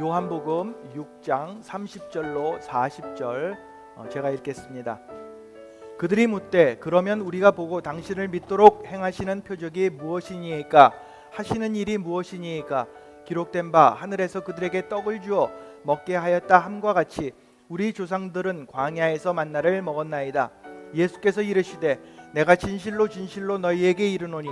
요한복음 6장 30절로 40절 제가 읽겠습니다. 그들이 묻되 그러면 우리가 보고 당신을 믿도록 행하시는 표적이 무엇이니이까? 하시는 일이 무엇이니이까? 기록된 바 하늘에서 그들에게 떡을 주어 먹게 하였다 함과 같이 우리 조상들은 광야에서 만나를 먹었나이다. 예수께서 이르시되 내가 진실로 진실로 너희에게 이르노니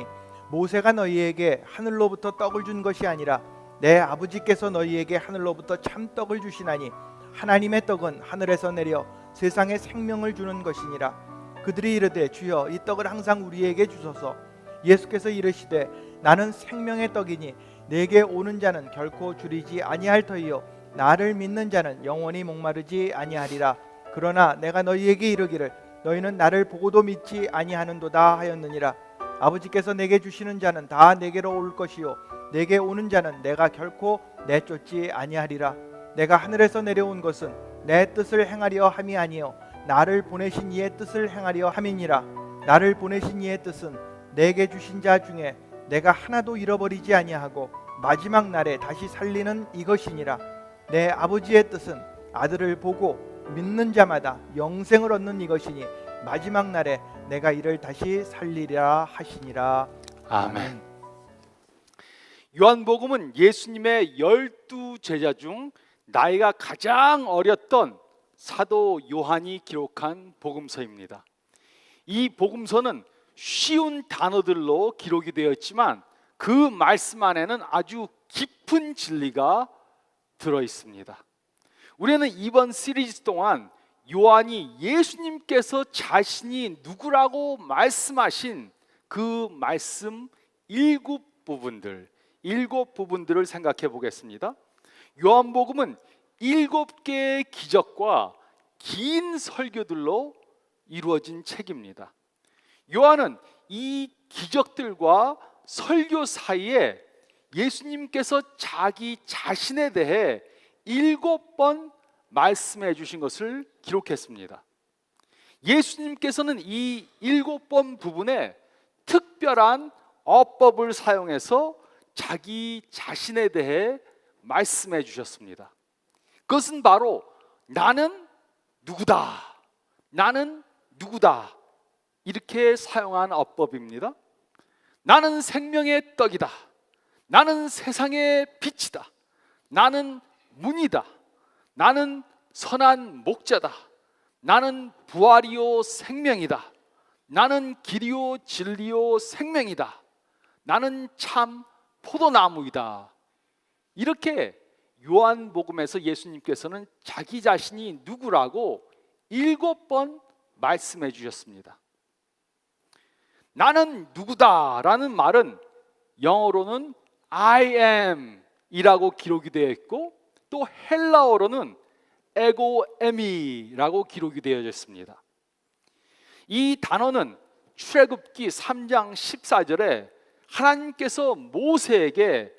모세가 너희에게 하늘로부터 떡을 준 것이 아니라 내 아버지께서 너희에게 하늘로부터 참떡을 주시나니 하나님의 떡은 하늘에서 내려 세상에 생명을 주는 것이니라. 그들이 이르되 주여 이 떡을 항상 우리에게 주소서. 예수께서 이르시되 나는 생명의 떡이니 내게 오는 자는 결코 줄이지 아니할 터이요 나를 믿는 자는 영원히 목마르지 아니하리라. 그러나 내가 너희에게 이르기를 너희는 나를 보고도 믿지 아니하는도다 하였느니라. 아버지께서 내게 주시는 자는 다 내게로 올 것이요 내게 오는 자는 내가 결코 내쫓지 아니하리라. 내가 하늘에서 내려온 것은 내 뜻을 행하려 함이 아니요 나를 보내신 이의 뜻을 행하려 함이니라. 나를 보내신 이의 뜻은 내게 주신 자 중에 내가 하나도 잃어버리지 아니하고 마지막 날에 다시 살리는 이것이니라. 내 아버지의 뜻은 아들을 보고 믿는 자마다 영생을 얻는 이것이니 마지막 날에 내가 이를 다시 살리리라 하시니라. 아멘. 요한복음은 예수님의 12제자 중 나이가 가장 어렸던 사도 요한이 기록한 복음서입니다. 이 복음서는 쉬운 단어들로 기록이 되었지만 그 말씀 안에는 아주 깊은 진리가 들어 있습니다. 우리는 이번 시리즈 동안 요한이 예수님께서 자신이 누구라고 말씀하신 그 말씀 일곱 부분들을 생각해 보겠습니다. 요한복음은 7개의 기적과 긴 설교들로 이루어진 책입니다. 요한은 이 기적들과 설교 사이에 예수님께서 자기 자신에 대해 7번 말씀해 주신 것을 기록했습니다. 예수님께서는 이 7번 부분에 특별한 어법을 사용해서 자기 자신에 대해 말씀해 주셨습니다. 그것은 바로 나는 누구다, 나는 누구다 이렇게 사용한 어법입니다. 나는 생명의 떡이다, 나는 세상의 빛이다, 나는 문이다, 나는 선한 목자다, 나는 부활이요 생명이다, 나는 길이요 진리요 생명이다, 나는 참 포도나무이다. 이렇게 요한복음에서 예수님께서는 자기 자신이 누구라고 7번 말씀해 주셨습니다. 나는 누구다라는 말은 영어로는 I am 이라고 기록이 되어 있고 또 헬라어로는 에고 에미라고 기록이 되어 있습니다. 이 단어는 출애굽기 3장 14절에 하나님께서 모세에게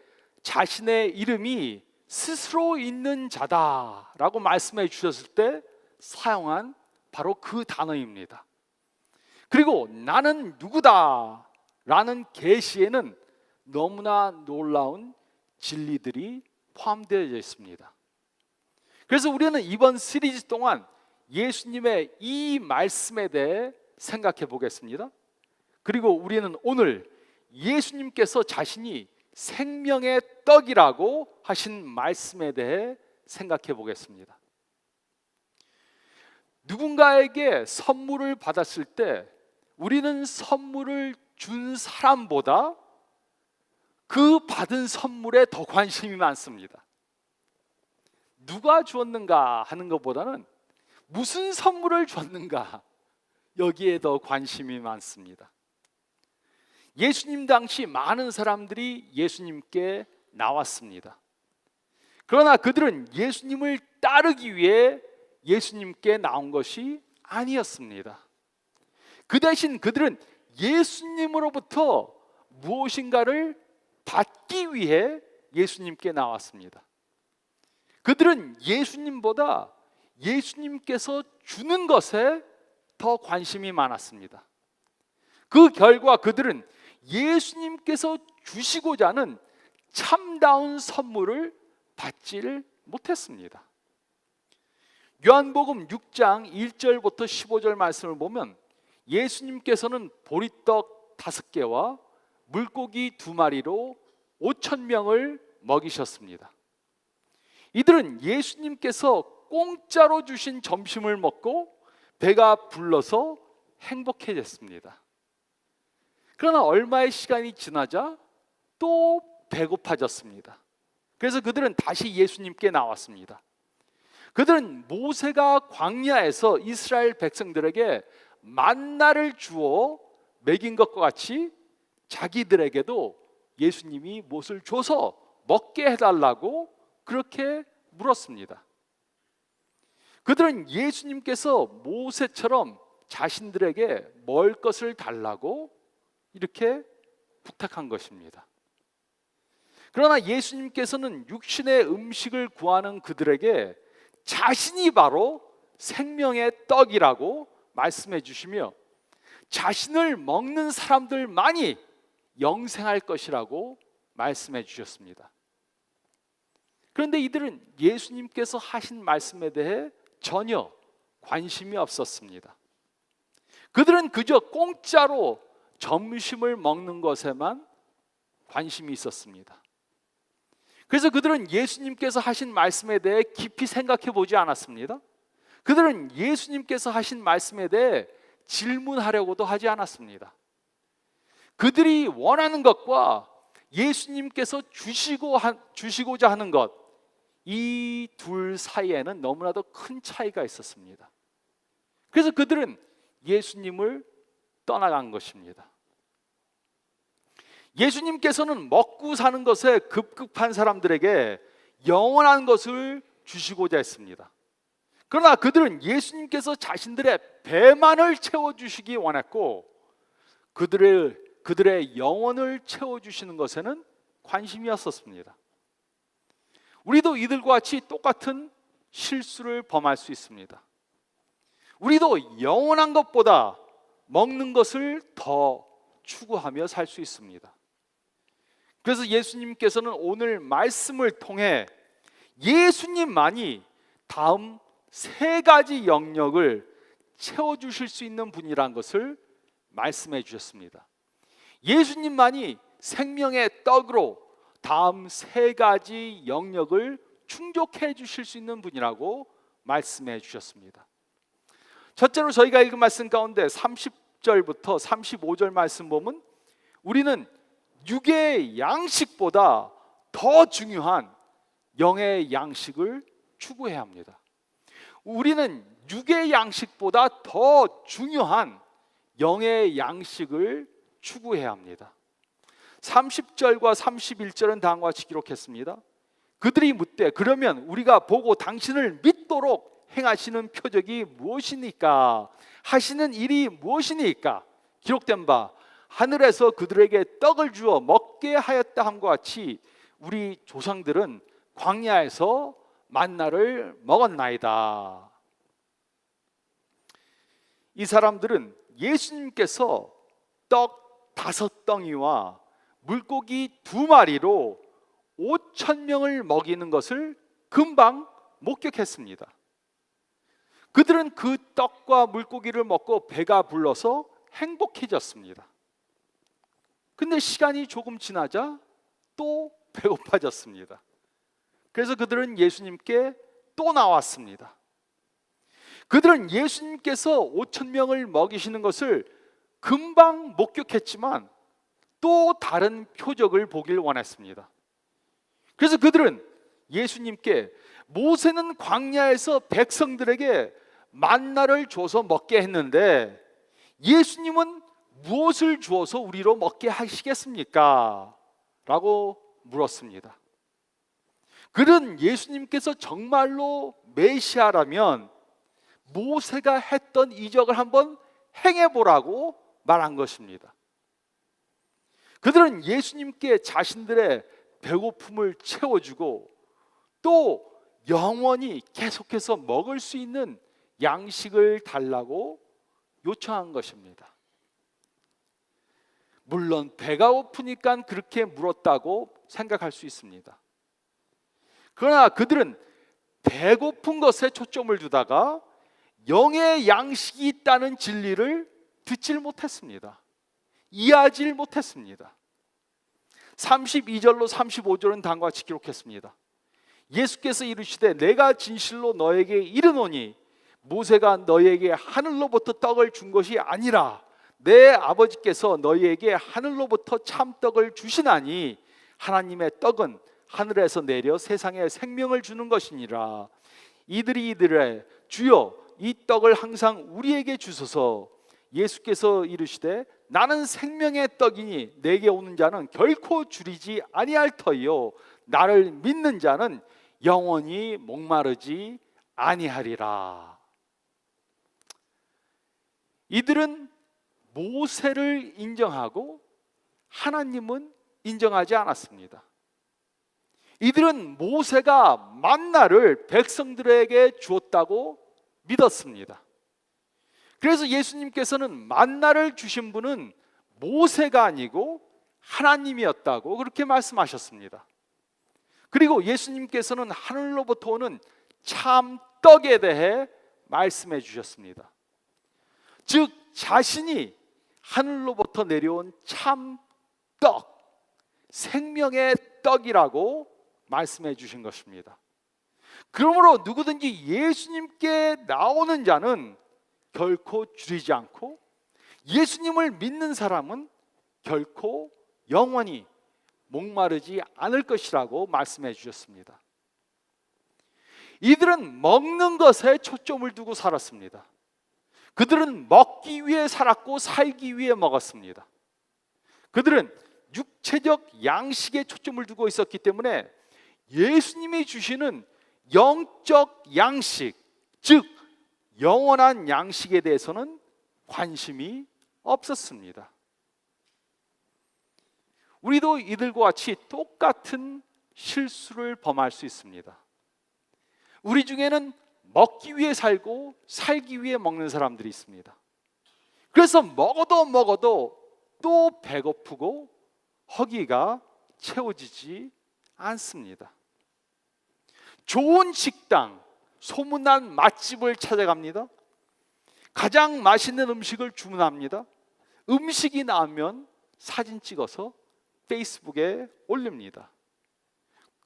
자신의 이름이 스스로 있는 자다라고 말씀해 주셨을 때 사용한 바로 그 단어입니다. 그리고 나는 누구다라는 계시에는 너무나 놀라운 진리들이 포함되어 있습니다. 그래서 우리는 이번 시리즈 동안 예수님의 이 말씀에 대해 생각해 보겠습니다. 그리고 우리는 오늘 예수님께서 자신이 생명의 떡이라고 하신 말씀에 대해 생각해 보겠습니다. 누군가에게 선물을 받았을 때 우리는 선물을 준 사람보다 그 받은 선물에 더 관심이 많습니다. 누가 주었는가 하는 것보다는 무슨 선물을 줬는가 여기에 더 관심이 많습니다. 예수님 당시 많은 사람들이 예수님께 나왔습니다. 그러나 그들은 예수님을 따르기 위해 예수님께 나온 것이 아니었습니다. 그 대신 그들은 예수님으로부터 무엇인가를 받기 위해 예수님께 나왔습니다. 그들은 예수님보다 예수님께서 주는 것에 더 관심이 많았습니다. 그 결과 그들은 예수님께서 주시고자 하는 참다운 선물을 받지를 못했습니다. 요한복음 6장 1절부터 15절 말씀을 보면 예수님께서는 보리떡 5개와 물고기 2마리로 5,000명을 먹이셨습니다. 이들은 예수님께서 공짜로 주신 점심을 먹고 배가 불러서 행복해졌습니다. 그러나 얼마의 시간이 지나자 또 배고파졌습니다. 그래서 그들은 다시 예수님께 나왔습니다. 그들은 모세가 광야에서 이스라엘 백성들에게 만나를 주어 먹인 것과 같이 자기들에게도 예수님이 무엇을 줘서 먹게 해달라고 그렇게 물었습니다. 그들은 예수님께서 모세처럼 자신들에게 먹을 것을 달라고 이렇게 부탁한 것입니다. 그러나 예수님께서는 육신의 음식을 구하는 그들에게 자신이 바로 생명의 떡이라고 말씀해 주시며 자신을 먹는 사람들만이 영생할 것이라고 말씀해 주셨습니다. 그런데 이들은 예수님께서 하신 말씀에 대해 전혀 관심이 없었습니다. 그들은 그저 공짜로 점심을 먹는 것에만 관심이 있었습니다. 그래서 그들은 예수님께서 하신 말씀에 대해 깊이 생각해 보지 않았습니다. 그들은 예수님께서 하신 말씀에 대해 질문하려고도 하지 않았습니다. 그들이 원하는 것과 예수님께서 주시고자 하는 것, 이 둘 사이에는 너무나도 큰 차이가 있었습니다. 그래서 그들은 예수님을 떠나간 것입니다. 예수님께서는 먹고 사는 것에 급급한 사람들에게 영원한 것을 주시고자 했습니다. 그러나 그들은 예수님께서 자신들의 배만을 채워주시기 원했고 그들의 영혼을 채워주시는 것에는 관심이 없었습니다. 우리도 이들과 같이 똑같은 실수를 범할 수 있습니다. 우리도 영원한 것보다 먹는 것을 더 추구하며 살 수 있습니다. 그래서 예수님께서는 오늘 말씀을 통해 예수님만이 다음 3가지 영역을 채워주실 수 있는 분이라는 것을 말씀해 주셨습니다. 예수님만이 생명의 떡으로 다음 3가지 영역을 충족해 주실 수 있는 분이라고 말씀해 주셨습니다. 첫째로 저희가 읽은 말씀 가운데 30절부터 35절 말씀 보면 우리는 육의 양식보다 더 중요한 영의 양식을 추구해야 합니다. 우리는 육의 양식보다 더 중요한 영의 양식을 추구해야 합니다. 30절과 31절은 다음과 같이 기록했습니다. 그들이 묻되 그러면 우리가 보고 당신을 믿도록 행하시는 표적이 무엇이니까? 하시는 일이 무엇이니까? 기록된 바 하늘에서 그들에게 떡을 주어 먹게 하였다 함과 같이 우리 조상들은 광야에서 만나를 먹었나이다. 이 사람들은 예수님께서 떡 5덩이와 물고기 2마리로 5,000명을 먹이는 것을 금방 목격했습니다. 그들은 그 떡과 물고기를 먹고 배가 불러서 행복해졌습니다. 근데 시간이 조금 지나자 또 배고파졌습니다. 그래서 그들은 예수님께 또 나왔습니다. 그들은 예수님께서 5,000명을 먹이시는 것을 금방 목격했지만 또 다른 표적을 보길 원했습니다. 그래서 그들은 예수님께 모세는 광야에서 백성들에게 만나를 줘서 먹게 했는데 예수님은 무엇을 주어서 우리로 먹게 하시겠습니까? 라고 물었습니다. 그는 예수님께서 정말로 메시아라면 모세가 했던 이적을 한번 행해보라고 말한 것입니다. 그들은 예수님께 자신들의 배고픔을 채워주고 또 영원히 계속해서 먹을 수 있는 양식을 달라고 요청한 것입니다. 물론 배가 고프니까 그렇게 물었다고 생각할 수 있습니다. 그러나 그들은 배고픈 것에 초점을 두다가 영의 양식이 있다는 진리를 듣질 못했습니다. 이해하지 못했습니다. 32절로 35절은 다음과 같이 기록했습니다. 예수께서 이르시되 내가 진실로 너에게 이르노니 모세가 너희에게 하늘로부터 떡을 준 것이 아니라 내 아버지께서 너희에게 하늘로부터 참떡을 주시나니 하나님의 떡은 하늘에서 내려 세상에 생명을 주는 것이니라. 이들이 이르되 주여 이 떡을 항상 우리에게 주소서. 예수께서 이르시되 나는 생명의 떡이니 내게 오는 자는 결코 줄이지 아니할 터이요 나를 믿는 자는 영원히 목마르지 아니하리라. 이들은 모세를 인정하고 하나님은 인정하지 않았습니다. 이들은 모세가 만나를 백성들에게 주었다고 믿었습니다. 그래서 예수님께서는 만나를 주신 분은 모세가 아니고 하나님이었다고 그렇게 말씀하셨습니다. 그리고 예수님께서는 하늘로부터 오는 참 떡에 대해 말씀해 주셨습니다. 즉 자신이 하늘로부터 내려온 참 떡, 생명의 떡이라고 말씀해 주신 것입니다. 그러므로 누구든지 예수님께 나오는 자는 결코 줄이지 않고 예수님을 믿는 사람은 결코 영원히 목마르지 않을 것이라고 말씀해 주셨습니다. 이들은 먹는 것에 초점을 두고 살았습니다. 그들은 먹기 위해 살았고 살기 위해 먹었습니다. 그들은 육체적 양식에 초점을 두고 있었기 때문에 예수님이 주시는 영적 양식, 즉 영원한 양식에 대해서는 관심이 없었습니다. 우리도 이들과 같이 똑같은 실수를 범할 수 있습니다. 우리 중에는 먹기 위해 살고 살기 위해 먹는 사람들이 있습니다. 그래서 먹어도 또 배고프고 허기가 채워지지 않습니다. 좋은 식당, 소문난 맛집을 찾아갑니다. 가장 맛있는 음식을 주문합니다. 음식이 나오면 사진 찍어서 페이스북에 올립니다.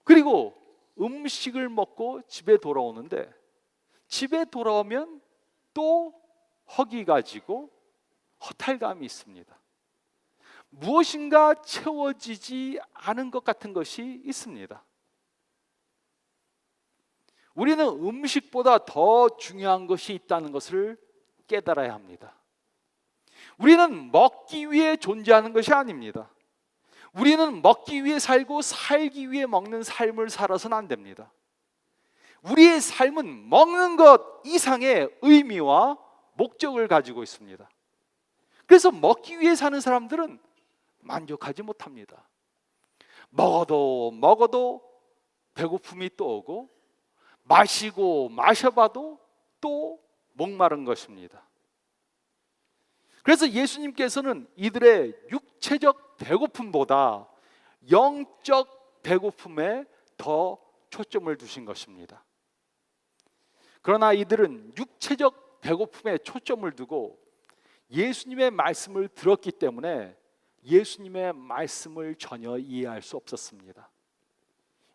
그리고 음식을 먹고 집에 돌아오는데 집에 돌아오면 또 허기가 지고 허탈감이 있습니다. 무엇인가 채워지지 않은 것 같은 것이 있습니다. 우리는 음식보다 더 중요한 것이 있다는 것을 깨달아야 합니다. 우리는 먹기 위해 존재하는 것이 아닙니다. 우리는 먹기 위해 살고 살기 위해 먹는 삶을 살아서는 안 됩니다. 우리의 삶은 먹는 것 이상의 의미와 목적을 가지고 있습니다. 그래서 먹기 위해 사는 사람들은 만족하지 못합니다. 먹어도 배고픔이 또 오고 마시고 마셔봐도 또 목마른 것입니다. 그래서 예수님께서는 이들의 육체적 배고픔보다 영적 배고픔에 더 초점을 두신 것입니다. 그러나 이들은 육체적 배고픔에 초점을 두고 예수님의 말씀을 들었기 때문에 예수님의 말씀을 전혀 이해할 수 없었습니다.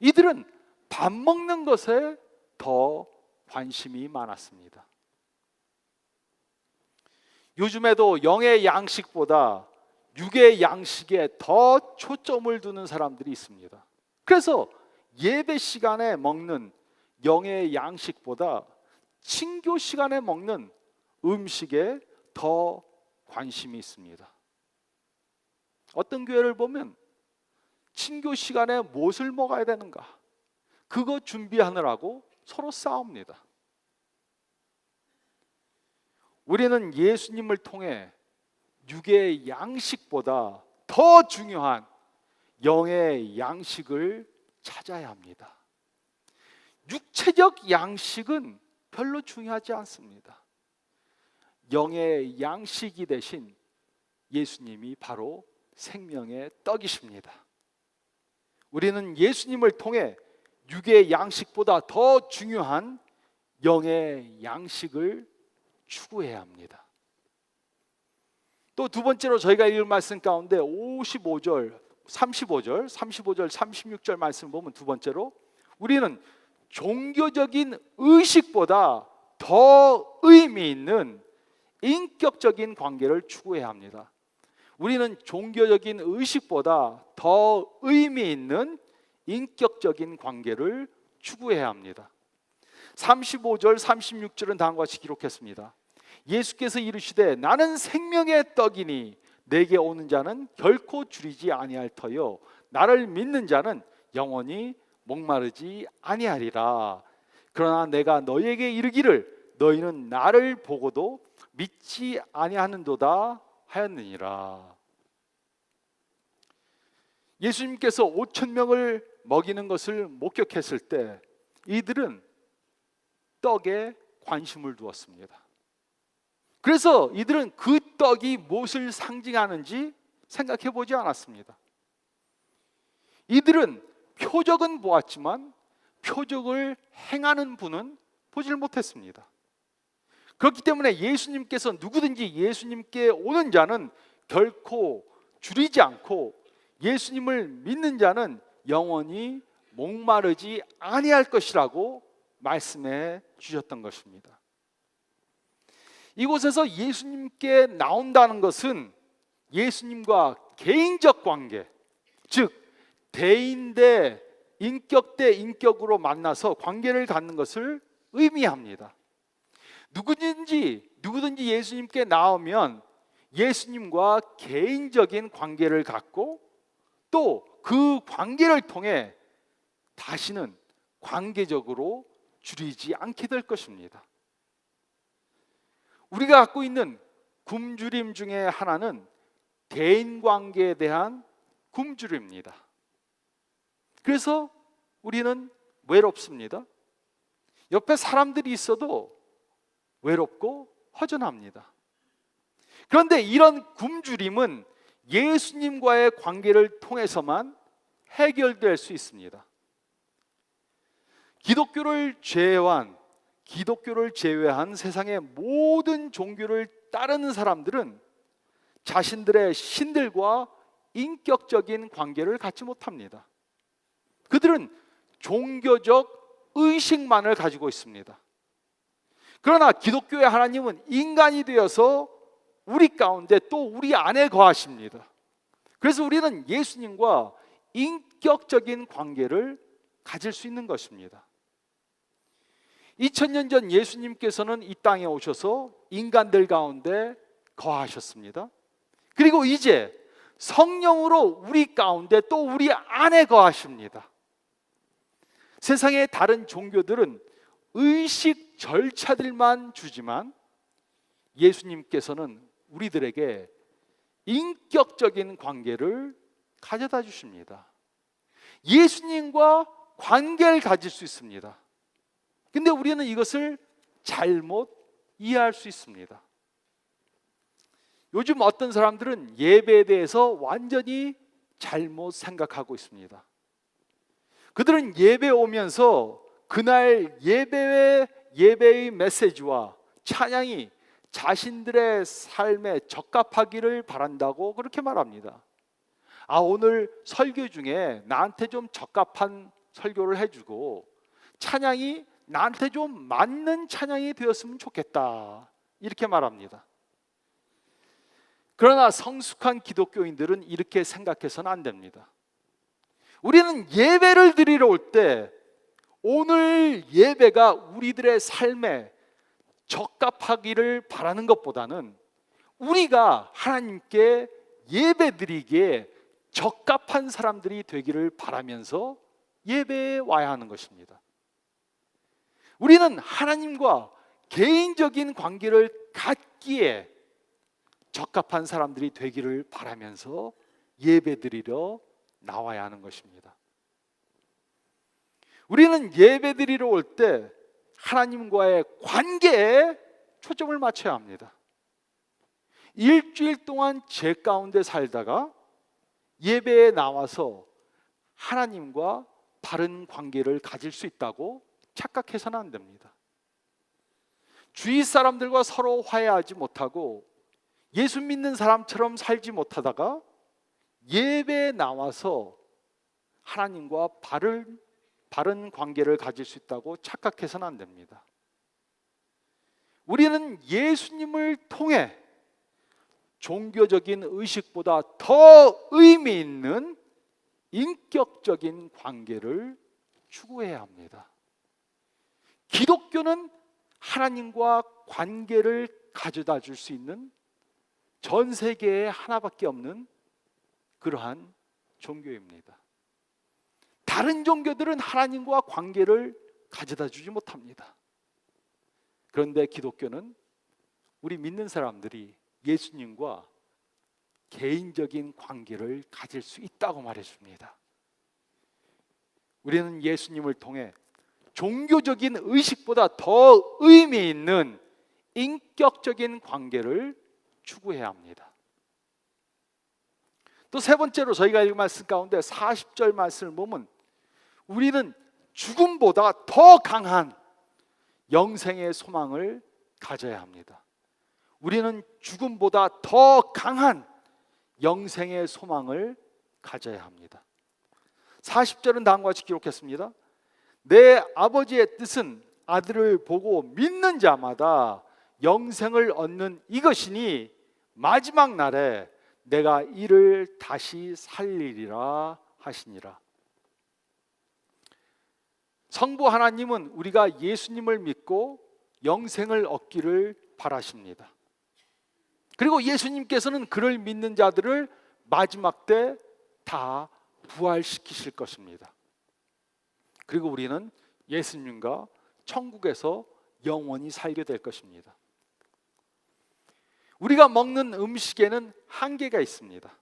이들은 밥 먹는 것에 더 관심이 많았습니다. 요즘에도 영의 양식보다 육의 양식에 더 초점을 두는 사람들이 있습니다. 그래서 예배 시간에 먹는 영의 양식보다 친교 시간에 먹는 음식에 더 관심이 있습니다. 어떤 교회를 보면 친교 시간에 무엇을 먹어야 되는가 그거 준비하느라고 서로 싸웁니다. 우리는 예수님을 통해 육의 양식보다 더 중요한 영의 양식을 찾아야 합니다. 육체적 양식은 별로 중요하지 않습니다. 영의 양식이 되신 예수님이 바로 생명의 떡이십니다. 우리는 예수님을 통해 육의 양식보다 더 중요한 영의 양식을 추구해야 합니다. 또 두 번째로 저희가 읽을 말씀 가운데 35절, 36절 말씀 보면 두 번째로 우리는 종교적인 의식보다 더 의미 있는 인격적인 관계를 추구해야 합니다. 우리는 종교적인 의식보다 더 의미 있는 인격적인 관계를 추구해야 합니다. 35절, 36절은 다음과 같이 기록했습니다. 예수께서 이르시되 나는 생명의 떡이니 내게 오는 자는 결코 줄이지 아니할 터요 나를 믿는 자는 영원히 목마르지 아니하리라. 그러나 내가 너희에게 이르기를 너희는 나를 보고도 믿지 아니하는도다 하였느니라. 예수님께서 5천 명을 먹이는 것을 목격했을 때 이들은 떡에 관심을 두었습니다. 그래서 이들은 그 떡이 무엇을 상징하는지 생각해 보지 않았습니다. 이들은 표적은 보았지만 표적을 행하는 분은 보질 못했습니다. 그렇기 때문에 예수님께서 누구든지 예수님께 오는 자는 결코 줄이지 않고 예수님을 믿는 자는 영원히 목마르지 아니할 것이라고 말씀해 주셨던 것입니다. 이곳에서 예수님께 나온다는 것은 예수님과 개인적 관계, 즉 대인 대 인격 대 인격으로 만나서 관계를 갖는 것을 의미합니다. 누구든지 예수님께 나오면 예수님과 개인적인 관계를 갖고 또 그 관계를 통해 다시는 관계적으로 줄이지 않게 될 것입니다. 우리가 갖고 있는 굶주림 중에 하나는 대인관계에 대한 굶주림입니다. 그래서 우리는 외롭습니다. 옆에 사람들이 있어도 외롭고 허전합니다. 그런데 이런 굶주림은 예수님과의 관계를 통해서만 해결될 수 있습니다. 기독교를 제외한 세상의 모든 종교를 따르는 사람들은 자신들의 신들과 인격적인 관계를 갖지 못합니다. 그들은 종교적 의식만을 가지고 있습니다. 그러나 기독교의 하나님은 인간이 되어서 우리 가운데 또 우리 안에 거하십니다. 그래서 우리는 예수님과 인격적인 관계를 가질 수 있는 것입니다. 2000년 전 예수님께서는 이 땅에 오셔서 인간들 가운데 거하셨습니다. 그리고 이제 성령으로 우리 가운데 또 우리 안에 거하십니다. 세상의 다른 종교들은 의식 절차들만 주지만 예수님께서는 우리들에게 인격적인 관계를 가져다 주십니다. 예수님과 관계를 가질 수 있습니다. 근데 우리는 이것을 잘못 이해할 수 있습니다. 요즘 어떤 사람들은 예배에 대해서 완전히 잘못 생각하고 있습니다. 그들은 예배에 오면서 그날 예배의 메시지와 찬양이 자신들의 삶에 적합하기를 바란다고 그렇게 말합니다. 오늘 설교 중에 나한테 좀 적합한 설교를 해주고 찬양이 나한테 좀 맞는 찬양이 되었으면 좋겠다, 이렇게 말합니다. 그러나 성숙한 기독교인들은 이렇게 생각해서는 안 됩니다. 우리는 예배를 드리러 올 때 오늘 예배가 우리들의 삶에 적합하기를 바라는 것보다는 우리가 하나님께 예배 드리기에 적합한 사람들이 되기를 바라면서 예배에 와야 하는 것입니다. 우리는 하나님과 개인적인 관계를 갖기에 적합한 사람들이 되기를 바라면서 예배드리러 나와야 하는 것입니다. 우리는 예배드리러 올 때 하나님과의 관계에 초점을 맞춰야 합니다. 일주일 동안 제 가운데 살다가 예배에 나와서 하나님과 바른 관계를 가질 수 있다고 착각해서는 안 됩니다. 주위 사람들과 서로 화해하지 못하고 예수 믿는 사람처럼 살지 못하다가 예배에 나와서 하나님과 바른 관계를 가질 수 있다고 착각해서는 안 됩니다. 우리는 예수님을 통해 종교적인 의식보다 더 의미 있는 인격적인 관계를 추구해야 합니다. 기독교는 하나님과 관계를 가져다 줄 수 있는 전 세계에 하나밖에 없는 그러한 종교입니다. 다른 종교들은 하나님과 관계를 가져다 주지 못합니다. 그런데 기독교는 우리 믿는 사람들이 예수님과 개인적인 관계를 가질 수 있다고 말해줍니다. 우리는 예수님을 통해 종교적인 의식보다 더 의미 있는 인격적인 관계를 추구해야 합니다. 또 세 번째로 저희가 읽은 말씀 가운데 40절 말씀을 보면 우리는 죽음보다 더 강한 영생의 소망을 가져야 합니다. 우리는 죽음보다 더 강한 영생의 소망을 가져야 합니다. 40절은 다음과 같이 기록했습니다. 내 아버지의 뜻은 아들을 보고 믿는 자마다 영생을 얻는 이것이니 마지막 날에 내가 이를 다시 살리리라 하시니라. 성부 하나님은 우리가 예수님을 믿고 영생을 얻기를 바라십니다. 그리고 예수님께서는 그를 믿는 자들을 마지막 때 다 부활시키실 것입니다. 그리고 우리는 예수님과 천국에서 영원히 살게 될 것입니다. 우리가 먹는 음식에는 한계가 있습니다.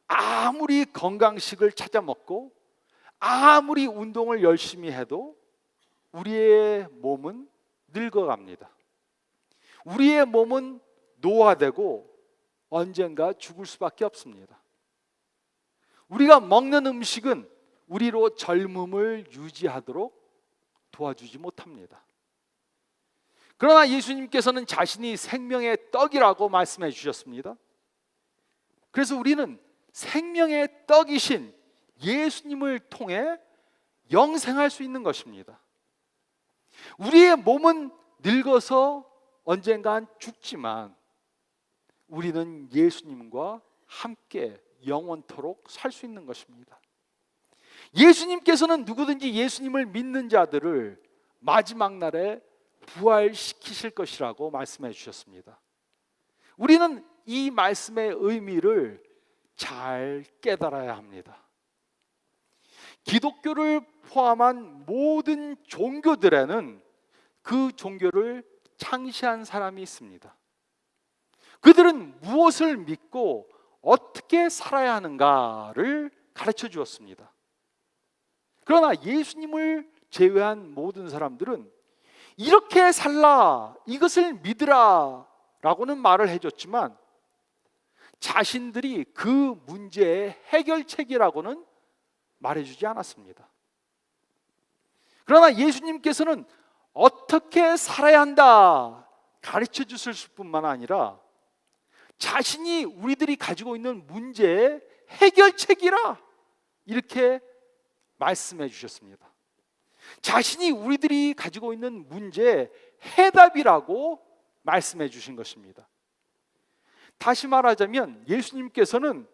아무리 건강식을 찾아 먹고 아무리 운동을 열심히 해도 우리의 몸은 늙어갑니다. 우리의 몸은 노화되고 언젠가 죽을 수밖에 없습니다. 우리가 먹는 음식은 우리로 젊음을 유지하도록 도와주지 못합니다. 그러나 예수님께서는 자신이 생명의 떡이라고 말씀해 주셨습니다. 그래서 우리는 생명의 떡이신 예수님을 통해 영생할 수 있는 것입니다. 우리의 몸은 늙어서 언젠간 죽지만 우리는 예수님과 함께 영원토록 살 수 있는 것입니다. 예수님께서는 누구든지 예수님을 믿는 자들을 마지막 날에 부활시키실 것이라고 말씀해 주셨습니다. 우리는 이 말씀의 의미를 잘 깨달아야 합니다. 기독교를 포함한 모든 종교들에는 그 종교를 창시한 사람이 있습니다. 그들은 무엇을 믿고 어떻게 살아야 하는가를 가르쳐 주었습니다. 그러나 예수님을 제외한 모든 사람들은 이렇게 살라, 이것을 믿으라 라고는 말을 해줬지만 자신들이 그 문제의 해결책이라고는 말해주지 않았습니다. 그러나 예수님께서는 어떻게 살아야 한다 가르쳐 주실 뿐만 아니라 자신이 우리들이 가지고 있는 문제의 해결책이라 이렇게 말씀해 주셨습니다. 자신이 우리들이 가지고 있는 문제의 해답이라고 말씀해 주신 것입니다. 다시 말하자면 예수님께서는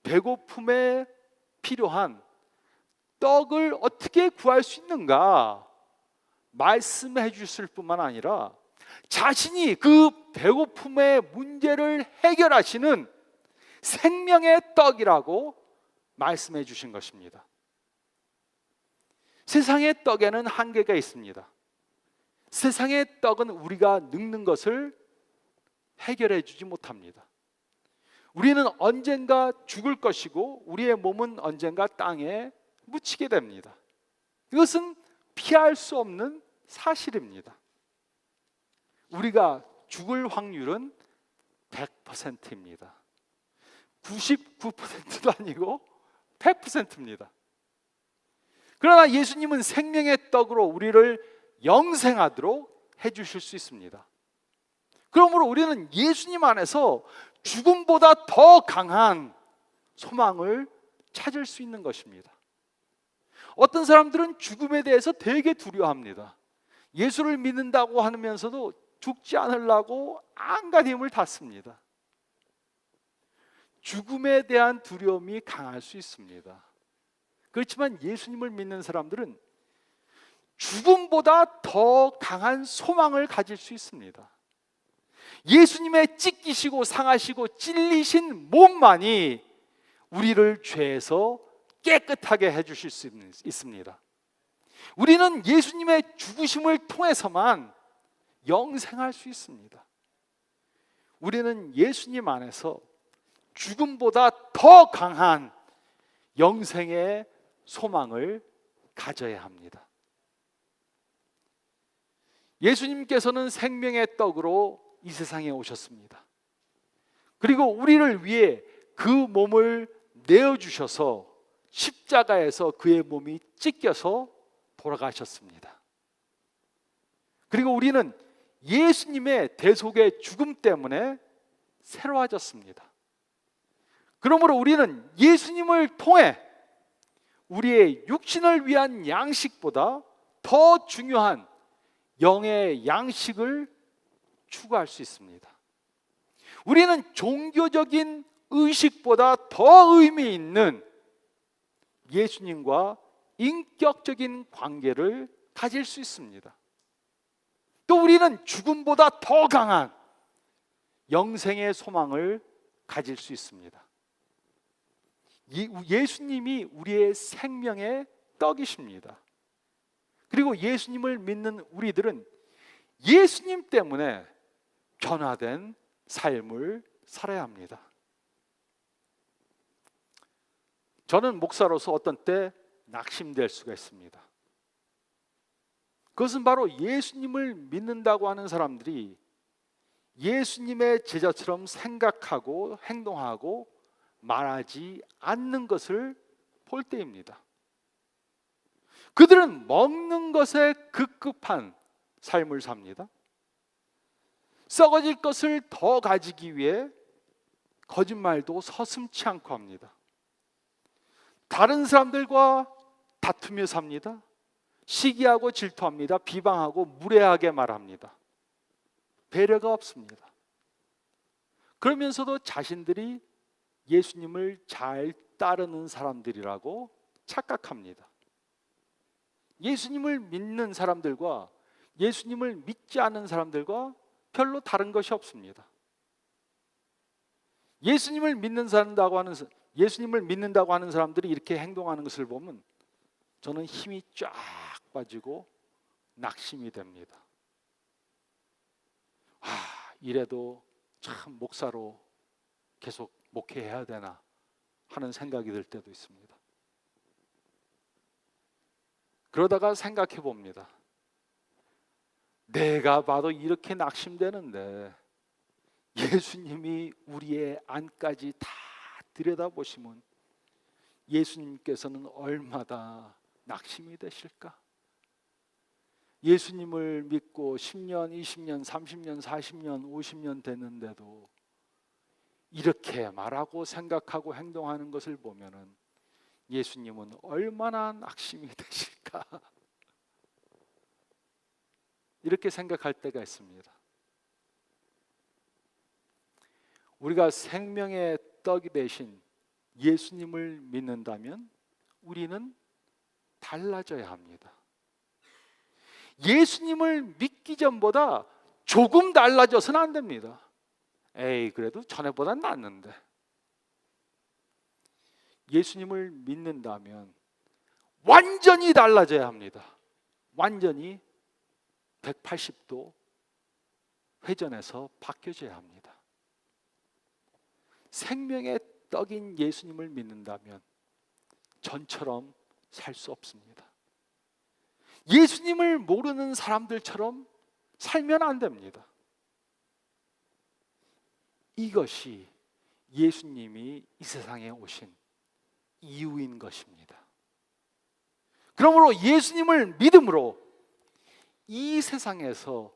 배고픔에 필요한 떡을 어떻게 구할 수 있는가 말씀해 주실 뿐만 아니라 자신이 그 배고픔의 문제를 해결하시는 생명의 떡이라고 말씀해 주신 것입니다. 세상의 떡에는 한계가 있습니다. 세상의 떡은 우리가 늙는 것을 해결해 주지 못합니다. 우리는 언젠가 죽을 것이고 우리의 몸은 언젠가 땅에 묻히게 됩니다. 이것은 피할 수 없는 사실입니다. 우리가 죽을 확률은 100%입니다. 99%도 아니고 100%입니다. 그러나 예수님은 생명의 떡으로 우리를 영생하도록 해주실 수 있습니다. 그러므로 우리는 예수님 안에서 죽음보다 더 강한 소망을 찾을 수 있는 것입니다. 어떤 사람들은 죽음에 대해서 되게 두려워합니다. 예수를 믿는다고 하면서도 죽지 않으려고 안간 힘을 닫습니다. 죽음에 대한 두려움이 강할 수 있습니다. 그렇지만 예수님을 믿는 사람들은 죽음보다 더 강한 소망을 가질 수 있습니다. 예수님의 찢기시고 상하시고 찔리신 몸만이 우리를 죄에서 깨끗하게 해주실 수 있습니다. 우리는 예수님의 죽으심을 통해서만 영생할 수 있습니다. 우리는 예수님 안에서 죽음보다 더 강한 영생의 소망을 가져야 합니다. 예수님께서는 생명의 떡으로 이 세상에 오셨습니다. 그리고 우리를 위해 그 몸을 내어주셔서 십자가에서 그의 몸이 찢겨서 돌아가셨습니다. 그리고 우리는 예수님의 대속의 죽음 때문에 새로워졌습니다. 그러므로 우리는 예수님을 통해 우리의 육신을 위한 양식보다 더 중요한 영의 양식을 추구할 수 있습니다. 우리는 종교적인 의식보다 더 의미 있는 예수님과 인격적인 관계를 가질 수 있습니다. 또 우리는 죽음보다 더 강한 영생의 소망을 가질 수 있습니다. 예수님이 우리의 생명의 떡이십니다. 그리고 예수님을 믿는 우리들은 예수님 때문에 변화된 삶을 살아야 합니다. 저는 목사로서 어떤 때 낙심될 수가 있습니다. 그것은 바로 예수님을 믿는다고 하는 사람들이 예수님의 제자처럼 생각하고 행동하고 말하지 않는 것을 볼 때입니다. 그들은 먹는 것에 급급한 삶을 삽니다. 썩어질 것을 더 가지기 위해 거짓말도 서슴지 않고 합니다. 다른 사람들과 다투며 삽니다. 시기하고 질투합니다. 비방하고 무례하게 말합니다. 배려가 없습니다. 그러면서도 자신들이 예수님을 잘 따르는 사람들이라고 착각합니다. 예수님을 믿는 사람들과 예수님을 믿지 않는 사람들과 별로 다른 것이 없습니다. 예수님을 믿는다고 하는 사람들이 이렇게 행동하는 것을 보면 저는 힘이 쫙 빠지고 낙심이 됩니다. 이래도 참 목사로 계속 목회해야 되나 하는 생각이 들 때도 있습니다. 그러다가 생각해 봅니다. 내가 봐도 이렇게 낙심되는데 예수님이 우리의 안까지 다 들여다보시면 예수님께서는 얼마나 낙심이 되실까? 예수님을 믿고 10년, 20년, 30년, 40년, 50년 됐는데도 이렇게 말하고 생각하고 행동하는 것을 보면은 예수님은 얼마나 낙심이 되실까? 이렇게 생각할 때가 있습니다. 우리가 생명의 떡이 되신 예수님을 믿는다면 우리는 달라져야 합니다. 예수님을 믿기 전보다 조금 달라져서는 안 됩니다. 그래도 전에보다 낫는데. 예수님을 믿는다면 완전히 달라져야 합니다. 완전히 180도 회전해서 바뀌어져야 합니다. 생명의 떡인 예수님을 믿는다면 전처럼 살 수 없습니다. 예수님을 모르는 사람들처럼 살면 안 됩니다. 이것이 예수님이 이 세상에 오신 이유인 것입니다. 그러므로 예수님을 믿음으로 이 세상에서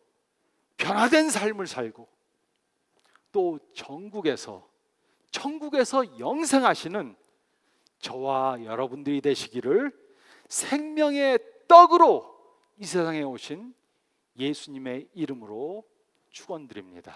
변화된 삶을 살고 또 천국에서 영생하시는 저와 여러분들이 되시기를 생명의 떡으로 이 세상에 오신 예수님의 이름으로 축원드립니다.